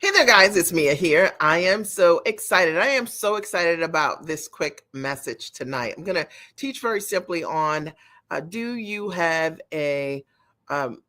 Hey there, guys. It's Mia here. I am so excited. I am so excited about this quick message tonight. I'm going to teach very simply on do you have um,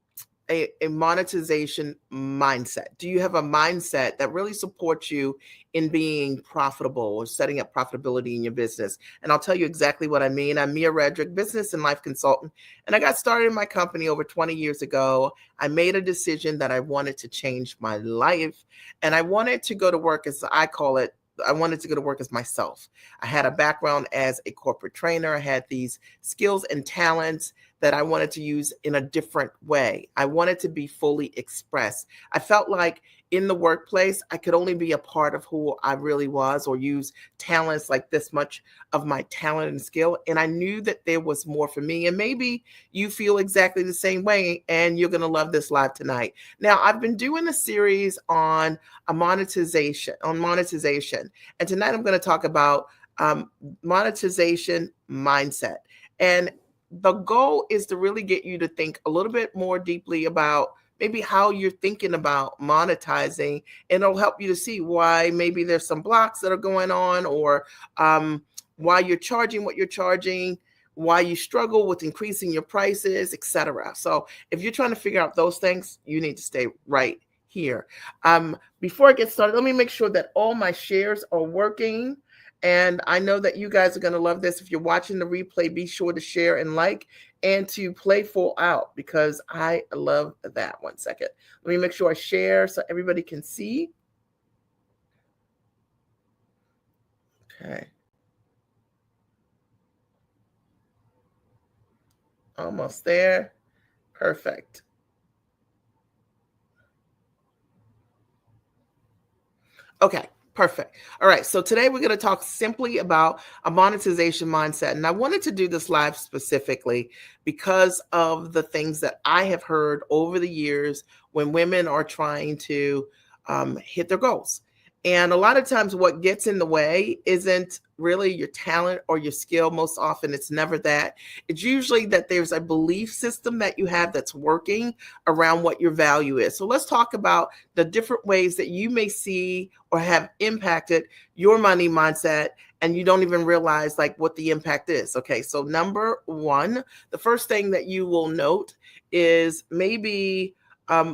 a monetization mindset? Do you have a mindset that really supports you in being profitable or setting up profitability in your business? And I'll tell you exactly what I mean. I'm Mia Redrick, business and life consultant, and I got started in my company over 20 years ago. I made a decision that I wanted to change my life, and I wanted to go to work, as I call it. I wanted to go to work as myself. I had a background as a corporate trainer. I had these skills and talents that I wanted to use in a different way. I wanted to be fully expressed. I felt like in the workplace, I could only be a part of who I really was or use talents like this much of my talent and skill. And I knew that there was more for me. And maybe you feel exactly the same way and you're going to love this live tonight. Now, I've been doing a series on monetization. And tonight I'm going to talk about monetization mindset. And the goal is to really get you to think a little bit more deeply about maybe how you're thinking about monetizing, and it'll help you to see why maybe there's some blocks that are going on, or why you're charging what you're charging, why you struggle with increasing your prices, etc. So if you're trying to figure out those things, you need to stay right here. Before I get started, let me make sure that all my shares are working. And I know that you guys are going to love this. If you're watching the replay, be sure to share and like and to play full out because I love that. 1 second. Let me make sure I share so everybody can see. Okay. Almost there. Perfect. Okay. Perfect. All right. So today we're going to talk simply about a monetization mindset. And I wanted to do this live specifically because of the things that I have heard over the years when women are trying to hit their goals. And a lot of times, what gets in the way isn't really your talent or your skill. Most often, it's never that. It's usually that there's a belief system that you have that's working around what your value is. So let's talk about the different ways that you may see or have impacted your money mindset and you don't even realize like what the impact is. Okay, so number one, the first thing that you will note is maybe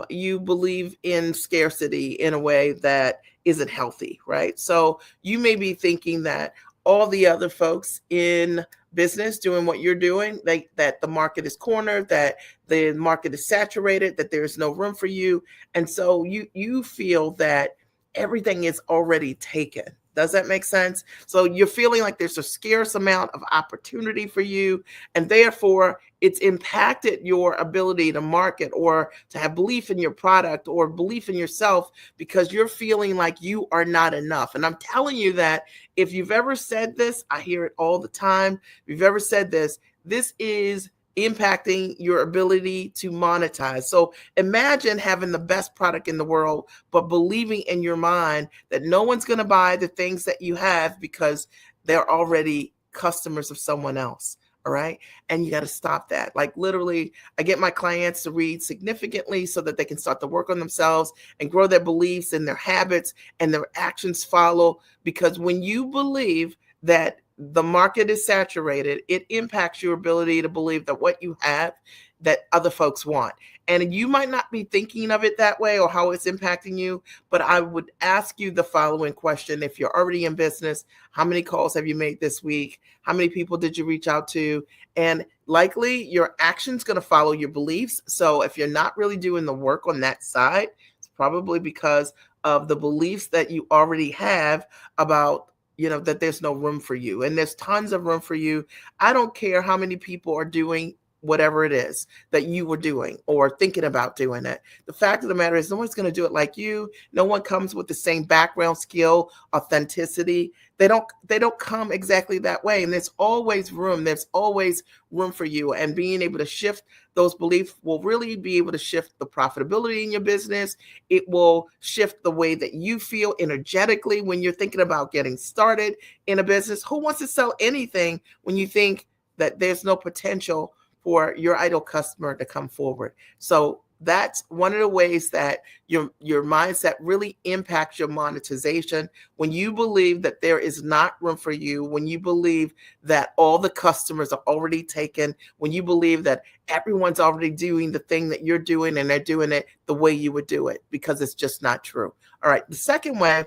you believe in scarcity in a way that isn't healthy, right? So you may be thinking that all the other folks in business doing what you're doing, that the market is cornered, that the market is saturated, that there's no room for you. And so you feel that everything is already taken. Does that make sense? So you're feeling like there's a scarce amount of opportunity for you, and therefore it's impacted your ability to market or to have belief in your product or belief in yourself because you're feeling like you are not enough. And I'm telling you that if you've ever said this, I hear it all the time. If you've ever said this, this is impacting your ability to monetize. So imagine having the best product in the world, but believing in your mind that no one's going to buy the things that you have because they're already customers of someone else. All right. And you got to stop that. Like literally, I get my clients to read significantly so that they can start to work on themselves and grow their beliefs and their habits and their actions follow. Because when you believe that the market is saturated, it impacts your ability to believe that what you have that other folks want. And you might not be thinking of it that way or how it's impacting you, but I would ask you the following question. If you're already in business, how many calls have you made this week? How many people did you reach out to? And likely your action's going to follow your beliefs. So if you're not really doing the work on that side, it's probably because of the beliefs that you already have about that there's no room for you, and there's tons of room for you. I don't care how many people are doing whatever it is that you were doing or thinking about doing it. The fact of the matter is no one's going to do it like you. No one comes with the same background, skill, authenticity. They don't come exactly that way. And there's always room. There's always room for you. And being able to shift those beliefs will really be able to shift the profitability in your business. It will shift the way that you feel energetically when you're thinking about getting started in a business. Who wants to sell anything when you think that there's no potential for your ideal customer to come forward? So that's one of the ways that your mindset really impacts your monetization. When you believe that there is not room for you, when you believe that all the customers are already taken, when you believe that everyone's already doing the thing that you're doing and they're doing it the way you would do it, because it's just not true. All right. The second way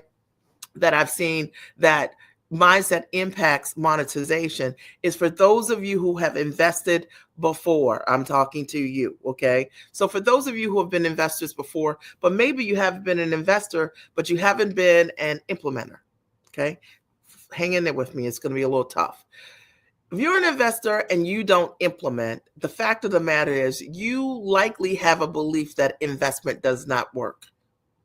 that I've seen that mindset impacts monetization is for those of you who have invested before. I'm talking to you, okay? So for those of you who have been investors before, but maybe you have been an investor, but you haven't been an implementer, okay? Hang in there with me. It's going to be a little tough. If you're an investor and you don't implement, the fact of the matter is you likely have a belief that investment does not work.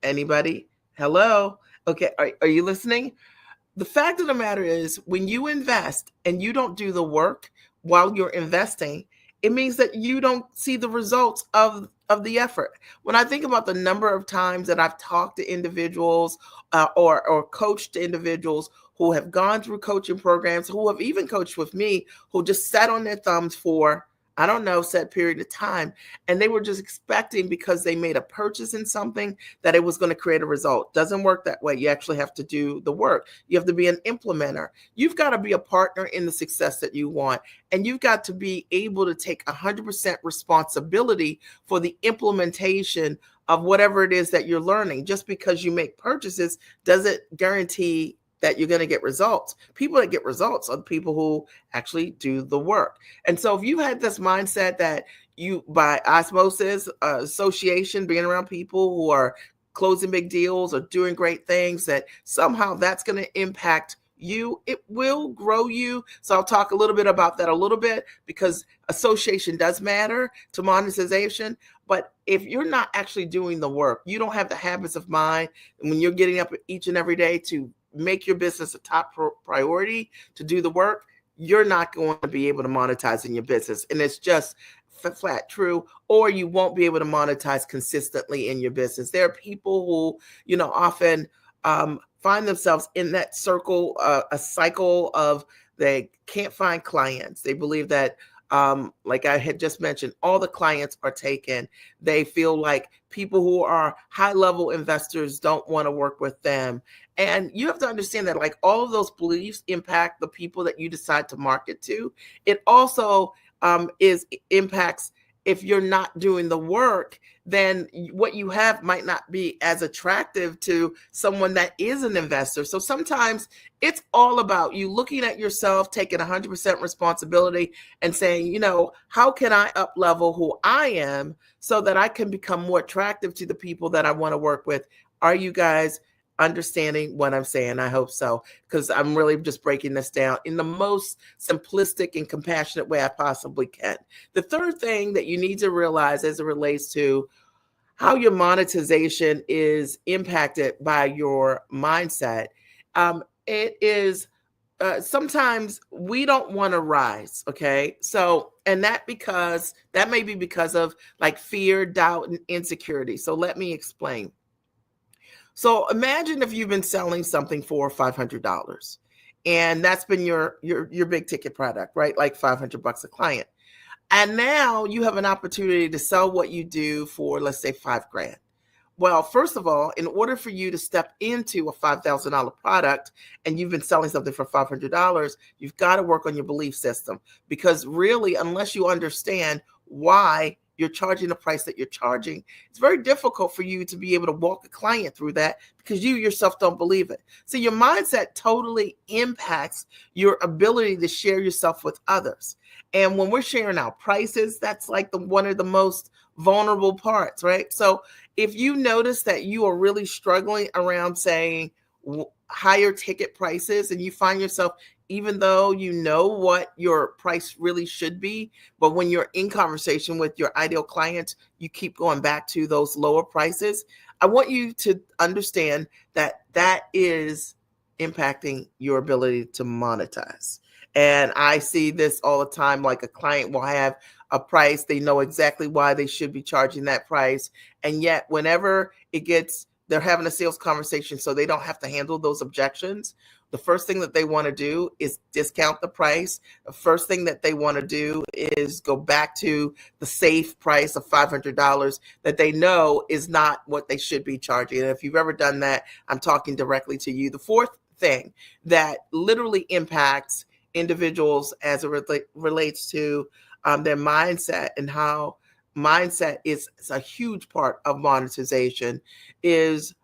Anybody? Hello? Okay, are you listening? The fact of the matter is, when you invest and you don't do the work while you're investing, it means that you don't see the results of the effort. When I think about the number of times that I've talked to individuals or coached individuals who have gone through coaching programs, who have even coached with me, who just sat on their thumbs for, I don't know, set period of time. And they were just expecting, because they made a purchase in something, that it was going to create a result. Doesn't work that way. You actually have to do the work. You have to be an implementer. You've got to be a partner in the success that you want. And you've got to be able to take 100% responsibility for the implementation of whatever it is that you're learning. Just because you make purchases doesn't guarantee that you're going to get results. People that get results are the people who actually do the work. And so if you had this mindset that you, by osmosis, association, being around people who are closing big deals or doing great things, that somehow that's going to impact you, it will grow you. So I'll talk a little bit about that a little bit, because association does matter to monetization. But if you're not actually doing the work, you don't have the habits of mind, and when you're getting up each and every day to make your business a top priority, to do the work, you're not going to be able to monetize in your business. And it's just flat true. Or you won't be able to monetize consistently in your business. There are people who, often find themselves in that circle, a cycle of, they can't find clients. They believe that, like I had just mentioned, all the clients are taken. They feel like people who are high-level investors don't want to work with them. And you have to understand that, like, all of those beliefs impact the people that you decide to market to. It also impacts, if you're not doing the work, then what you have might not be as attractive to someone that is an investor. So sometimes it's all about you looking at yourself, taking 100% responsibility and saying, how can I up level who I am so that I can become more attractive to the people that I want to work with? Are you guys understanding what I'm saying? I hope so, because I'm really just breaking this down in the most simplistic and compassionate way I possibly can. The third thing that you need to realize as it relates to how your monetization is impacted by your mindset, it is sometimes we don't want to rise. Okay. So, and that may be because of like fear, doubt, and insecurity. So let me explain. So imagine if you've been selling something for $500, and that's been your big ticket product, right? Like $500 a client. And now you have an opportunity to sell what you do for, let's say, $5,000. Well, first of all, in order for you to step into a $5,000 product and you've been selling something for $500, you've got to work on your belief system, because really, unless you understand why you're charging the price that you're charging, it's very difficult for you to be able to walk a client through that, because you yourself don't believe it. So your mindset totally impacts your ability to share yourself with others. And when we're sharing our prices, that's like one of the most vulnerable parts, right? So if you notice that you are really struggling around saying higher ticket prices, and you find yourself, even though you know what your price really should be, but when you're in conversation with your ideal clients, you keep going back to those lower prices, I want you to understand that that is impacting your ability to monetize. And I see this all the time. Like, a client will have a price, they know exactly why they should be charging that price, and yet whenever it gets they're having a sales conversation so they don't have to handle those objections, the first thing that they want to do is discount the price. The first thing that they want to do is go back to the safe price of $500 that they know is not what they should be charging. And if you've ever done that, I'm talking directly to you. The fourth thing that literally impacts individuals as it relates to their mindset and how mindset is a huge part of monetization is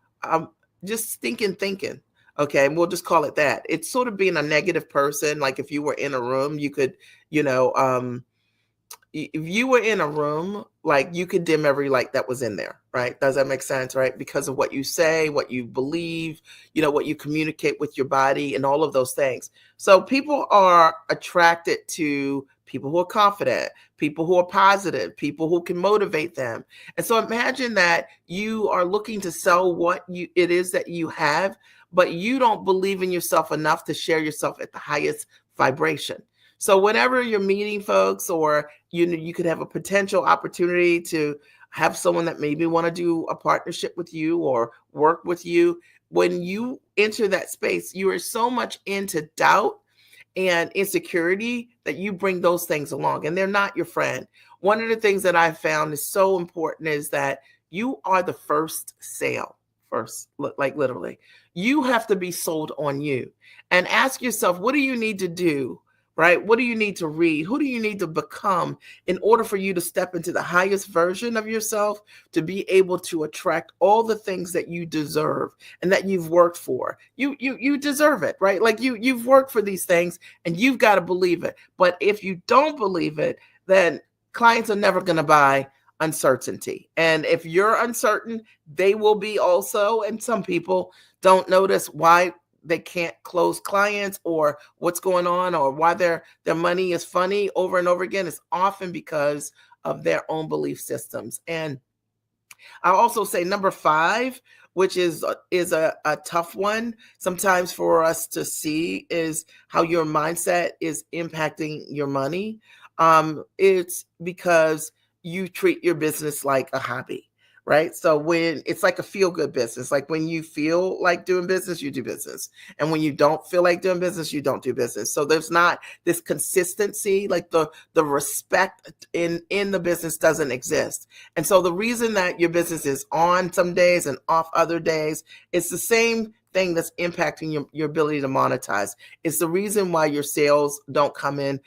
just stinking thinking. Okay, and we'll just call it that. It's sort of being a negative person. Like if you were in a room, you could, you know, if you were in a room, like you could dim every light that was in there, right? Does that make sense, right? Because of what you say, what you believe, what you communicate with your body and all of those things. So people are attracted to people who are confident, people who are positive, people who can motivate them. And so imagine that you are looking to sell what it is that you have, but you don't believe in yourself enough to share yourself at the highest vibration. So whenever you're meeting folks, or you could have a potential opportunity to have someone that maybe want to do a partnership with you or work with you, when you enter that space, you are so much into doubt and insecurity that you bring those things along, and they're not your friend. One of the things that I've found is so important is that you are the first sale. First, like literally, you have to be sold on you, and ask yourself, what do you need to do? Right? What do you need to read? Who do you need to become in order for you to step into the highest version of yourself, to be able to attract all the things that you deserve and that you've worked for? You deserve it, right? Like you've worked for these things and you've got to believe it. But if you don't believe it, then clients are never going to buy uncertainty. And if you're uncertain, they will be also. And some people don't notice why they can't close clients or what's going on or why their money is funny over and over again. It's often because of their own belief systems. And I'll also say number 5, which is a tough one sometimes for us to see, is how your mindset is impacting your money. It's because you treat your business like a hobby. Right. So when it's like a feel good business, like when you feel like doing business, you do business. And when you don't feel like doing business, you don't do business. So there's not this consistency, like the respect in the business doesn't exist. And so the reason that your business is on some days and off other days, it's the same thing that's impacting your ability to monetize. It's the reason why your sales don't come in,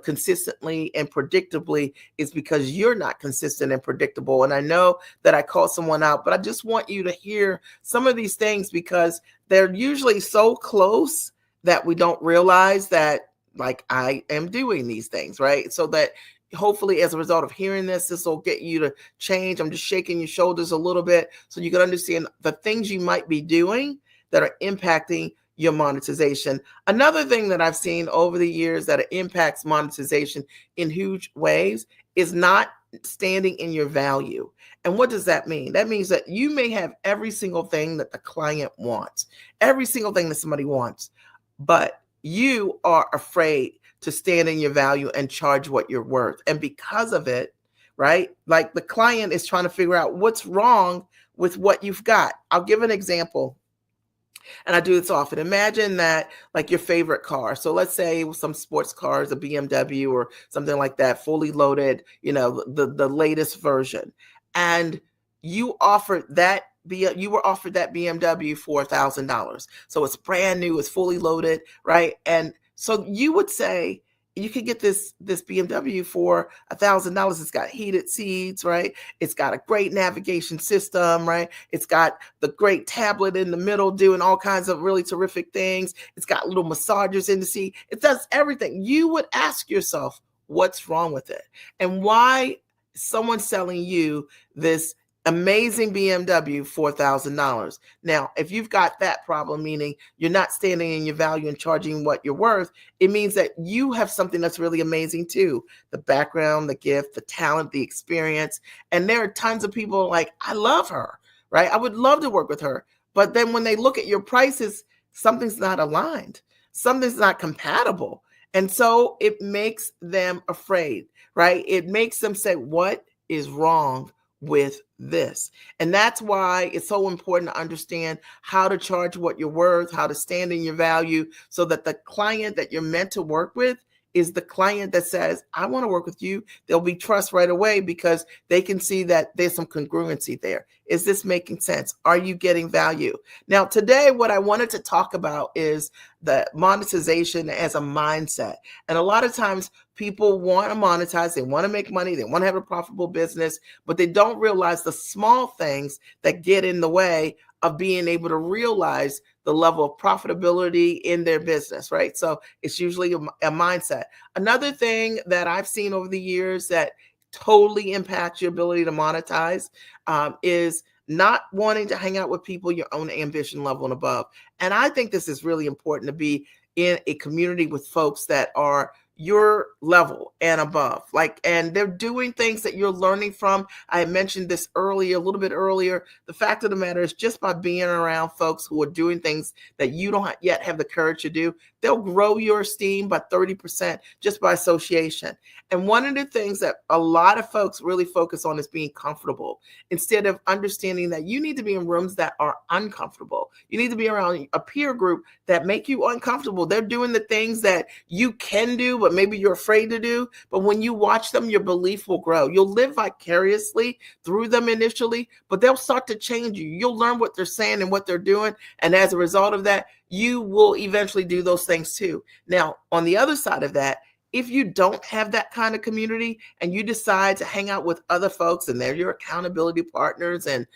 consistently and predictably, is because you're not consistent and predictable. And I know that I called someone out, but I just want you to hear some of these things because they're usually so close that we don't realize that, like, I am doing these things, right? So that hopefully as a result of hearing this will get you to change. I'm just shaking your shoulders a little bit so you can understand the things you might be doing that are impacting your monetization. Another thing that I've seen over the years that impacts monetization in huge ways is not standing in your value. And what does that mean? That means that you may have every single thing that the client wants, every single thing that somebody wants, but you are afraid to stand in your value and charge what you're worth. And because of it, right, like the client is trying to figure out what's wrong with what you've got. I'll give an example. And I do this often. Imagine that, like, your favorite car. So let's say some sports cars, a BMW or something like that, fully loaded, the latest version. And you were offered that BMW for $1,000. So it's brand new, it's fully loaded, right? And so you would say, you could get this BMW for $1,000. It's got heated seats, right? It's got a great navigation system, right? It's got the great tablet in the middle doing all kinds of really terrific things. It's got little massagers in the seat. It does everything. You would ask yourself, what's wrong with it? And why someone's selling you this amazing BMW for $1,000. Now, if you've got that problem, meaning you're not standing in your value and charging what you're worth, it means that you have something that's really amazing too. The background, the gift, the talent, the experience. And there are tons of people like, I love her, right? I would love to work with her. But then when they look at your prices, something's not aligned. Something's not compatible. And so it makes them afraid, right? It makes them say, what is wrong with this. And that's why it's so important to understand how to charge what you're worth, how to stand in your value, so that the client that you're meant to work with is the client that says, I want to work with you. There'll be trust right away because they can see that there's some congruency there. Is this making sense? Are you getting value? Now, today, what I wanted to talk about is the monetization as a mindset. And a lot of times people want to monetize, they want to make money, they want to have a profitable business, but they don't realize the small things that get in the way of being able to realize the level of profitability in their business, right? So it's usually a mindset. Another thing that I've seen over the years that totally impacts your ability to monetize is not wanting to hang out with people your own ambition level and above. And I think this is really important, to be in a community with folks that are your level and above, and they're doing things that you're learning from. I mentioned this earlier, a little bit earlier. The fact of the matter is, just by being around folks who are doing things that you don't yet have the courage to do, they'll grow your esteem by 30% just by association. And one of the things that a lot of folks really focus on is being comfortable, instead of understanding that you need to be in rooms that are uncomfortable. You need to be around a peer group that make you uncomfortable. They're doing the things that you can do, but maybe you're afraid to do. But when you watch them, your belief will grow. You'll live vicariously through them initially, but they'll start to change you. You'll learn what they're saying and what they're doing. And as a result of that, you will eventually do those things too. Now, on the other side of that, if you don't have that kind of community and you decide to hang out with other folks and they're your accountability partners and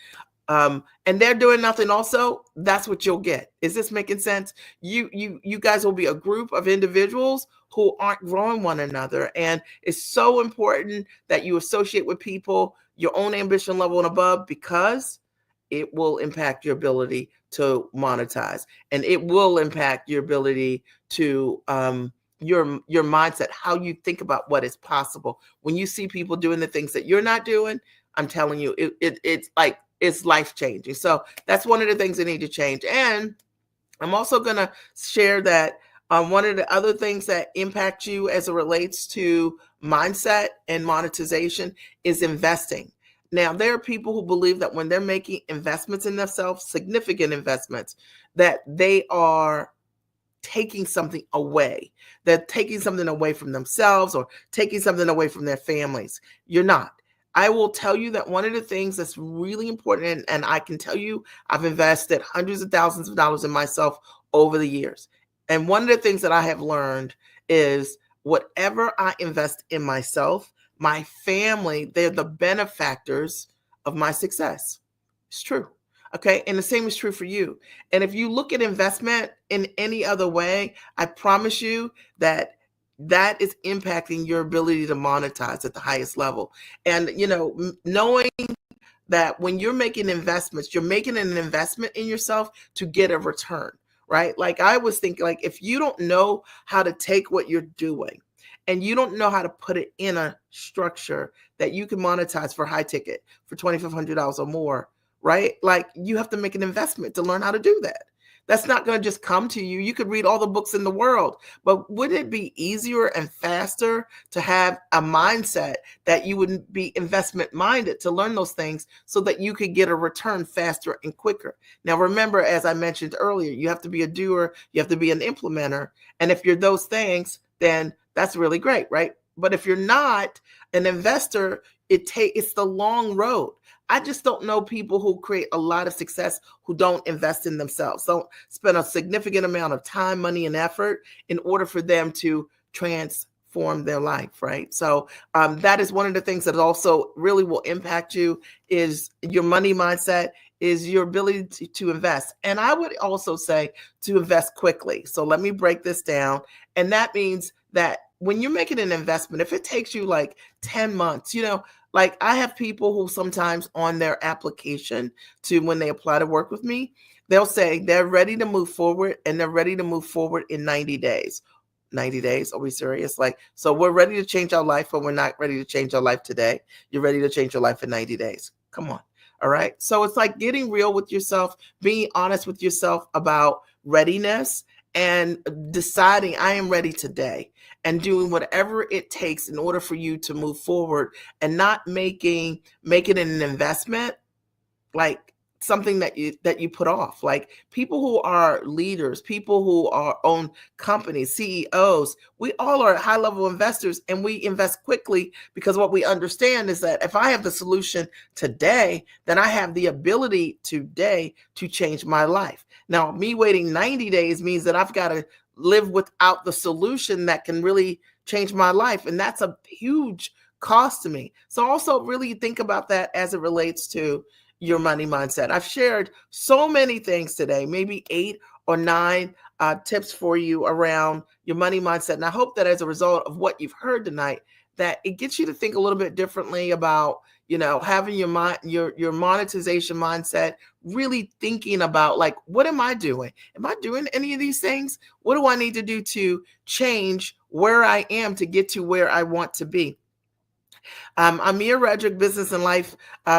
they're doing nothing also, that's what you'll get. Is this making sense? You guys will be a group of individuals who aren't growing one another. And it's so important that you associate with people your own ambition level and above, because it will impact your ability to monetize, and it will impact your ability to your mindset, how you think about what is possible. When you see people doing the things that you're not doing, I'm telling you, it's life changing. So that's one of the things that need to change. And I'm also going to share that one of the other things that impact you as it relates to mindset and monetization is investing. Now, there are people who believe that when they're making investments in themselves, significant investments, that they are taking something away. They're taking something away from themselves or taking something away from their families. You're not. I will tell you that one of the things that's really important, and I can tell you, I've invested hundreds of thousands of dollars in myself over the years. And one of the things that I have learned is whatever I invest in myself, my family, they're the benefactors of my success. It's true. Okay. And the same is true for you. And if you look at investment in any other way, I promise you that that is impacting your ability to monetize at the highest level. And, knowing that when you're making investments, you're making an investment in yourself to get a return, right? Like I was thinking, like, if you don't know how to take what you're doing and you don't know how to put it in a structure that you can monetize for high ticket, for $2,500 or more, right? Like you have to make an investment to learn how to do that. That's not going to just come to you. You could read all the books in the world, but wouldn't it be easier and faster to have a mindset that you would be investment minded to learn those things so that you could get a return faster and quicker? Now, remember, as I mentioned earlier, you have to be a doer, you have to be an implementer. And if you're those things, then that's really great, right? But if you're not an investor, it's the long road. I just don't know people who create a lot of success who don't invest in themselves, don't spend a significant amount of time, money, and effort in order for them to transform their life, right? So that is one of the things that also really will impact you, is your money mindset, is your ability to invest. And I would also say to invest quickly. So let me break this down. And that means that when you're making an investment, if it takes you like 10 months, like I have people who sometimes on their application to when they apply to work with me, they'll say they're ready to move forward and they're ready to move forward in 90 days. 90 days? Are we serious? So we're ready to change our life, but we're not ready to change our life today. You're ready to change your life in 90 days. Come on. All right. So it's like getting real with yourself, being honest with yourself about readiness, and deciding I am ready today and doing whatever it takes in order for you to move forward and not making it an investment, like something that you put off. Like people who are leaders, people who are own companies, CEOs, we all are high level investors, and we invest quickly because what we understand is that if I have the solution today, then I have the ability today to change my life. Now, me waiting 90 days means that I've got to live without the solution that can really change my life, and that's a huge cost to me. So also really think about that as it relates to your money mindset. I've shared so many things today, maybe 8 or 9 tips for you around your money mindset. And I hope that as a result of what you've heard tonight, that it gets you to think a little bit differently about, having your mind, your monetization mindset, really thinking about, like, what am I doing? Am I doing any of these things? What do I need to do to change where I am to get to where I want to be? I'm Amir Redrick, business and life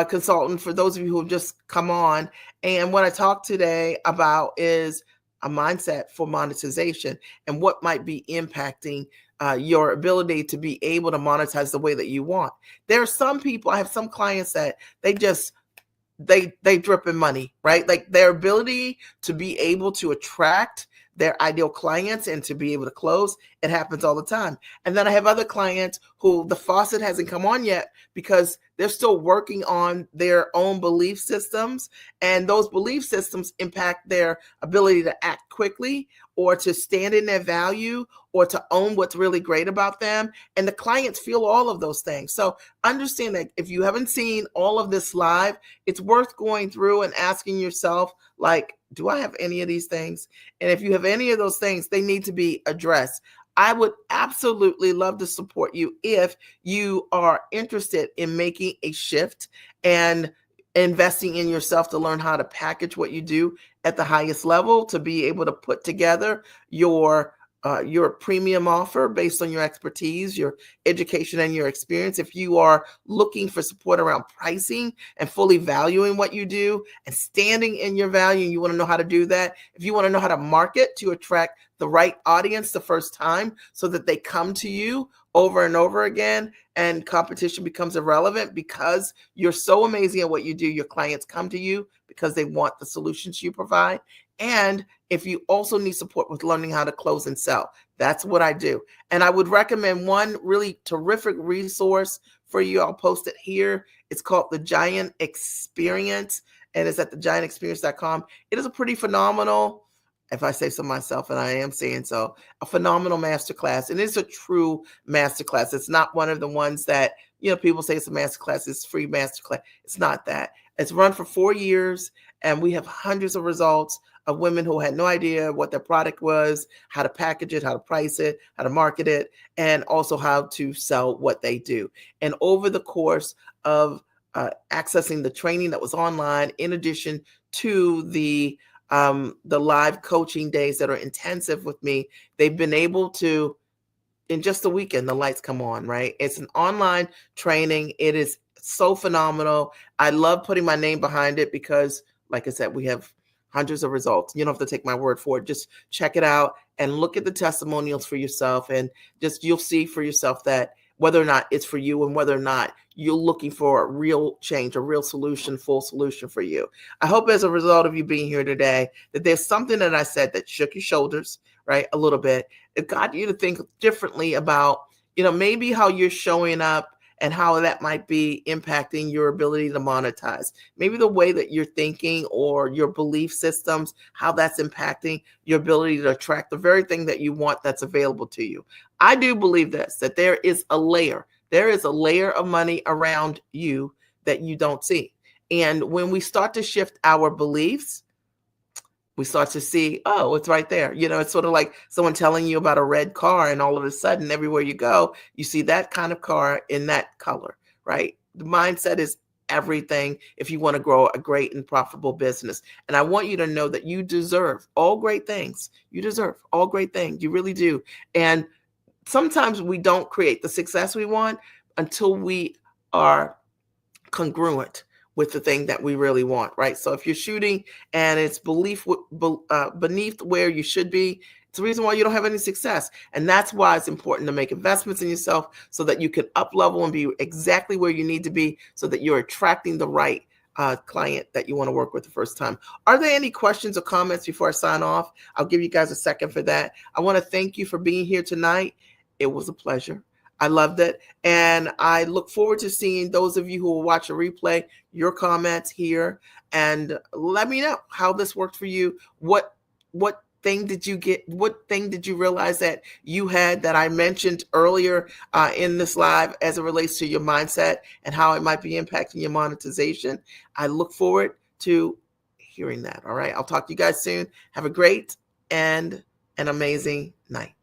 consultant, for those of you who have just come on. And what I talked today about is a mindset for monetization and what might be impacting your ability to be able to monetize the way that you want. There are some people, I have some clients that they drip in money, right? Like their ability to be able to attract their ideal clients and to be able to close, it happens all the time. And then I have other clients who the faucet hasn't come on yet because they're still working on their own belief systems, and those belief systems impact their ability to act quickly or to stand in their value or to own what's really great about them. And the clients feel all of those things. So understand that if you haven't seen all of this live, it's worth going through and asking yourself, like, do I have any of these things? And if you have any of those things, they need to be addressed. I would absolutely love to support you if you are interested in making a shift and investing in yourself to learn how to package what you do at the highest level, to be able to put together your premium offer based on your expertise, your education, and your experience. If you are looking for support around pricing and fully valuing what you do and standing in your value, and you want to know how to do that, if you want to know how to market to attract the right audience the first time so that they come to you over and over again and competition becomes irrelevant because you're so amazing at what you do, your clients come to you because they want the solutions you provide. And if you also need support with learning how to close and sell, that's what I do. And I would recommend one really terrific resource for you. I'll post it here. It's called The Giant Experience, and it's at thegiantexperience.com. It is a pretty phenomenal, if I say so myself, and I am saying so, a phenomenal masterclass. And it's a true masterclass. It's not one of the ones that, people say it's a masterclass, it's free masterclass. It's not that. It's run for 4 years, and we have hundreds of results of women who had no idea what their product was, how to package it, how to price it, how to market it, and also how to sell what they do. And over the course of accessing the training that was online, in addition to the live coaching days that are intensive with me, they've been able to, in just a weekend, the lights come on, right? It's an online training. It is so phenomenal. I love putting my name behind it because, like I said, we have hundreds of results. You don't have to take my word for it. Just check it out and look at the testimonials for yourself, and just you'll see for yourself that whether or not it's for you and whether or not you're looking for a real change, a real solution, full solution for you. I hope as a result of you being here today that there's something that I said that shook your shoulders, right, a little bit. It got you to think differently about, maybe how you're showing up and how that might be impacting your ability to monetize. Maybe the way that you're thinking or your belief systems, how that's impacting your ability to attract the very thing that you want that's available to you. I do believe this, that there is a layer of money around you that you don't see. And when we start to shift our beliefs, we start to see, oh, it's right there. It's sort of like someone telling you about a red car, and all of a sudden, everywhere you go, you see that kind of car in that color, right? The mindset is everything if you want to grow a great and profitable business. And I want you to know that you deserve all great things. You deserve all great things. You really do. And sometimes we don't create the success we want until we are congruent with the thing that we really want, right? So if you're shooting and it's beneath where you should be, It's the reason why you don't have any success. And that's why it's important to make investments in yourself so that you can up level and be exactly where you need to be so that you're attracting the right client that you want to work with the first time. Are there any questions or comments before I sign off? I'll give you guys a second for that. I want to thank you for being here tonight. It was a pleasure. I loved it. And I look forward to seeing those of you who will watch a replay, your comments here, and let me know how this worked for you. What thing did you get? What thing did you realize that you had that I mentioned earlier in this live as it relates to your mindset and how it might be impacting your monetization? I look forward to hearing that. All right. I'll talk to you guys soon. Have a great and an amazing night.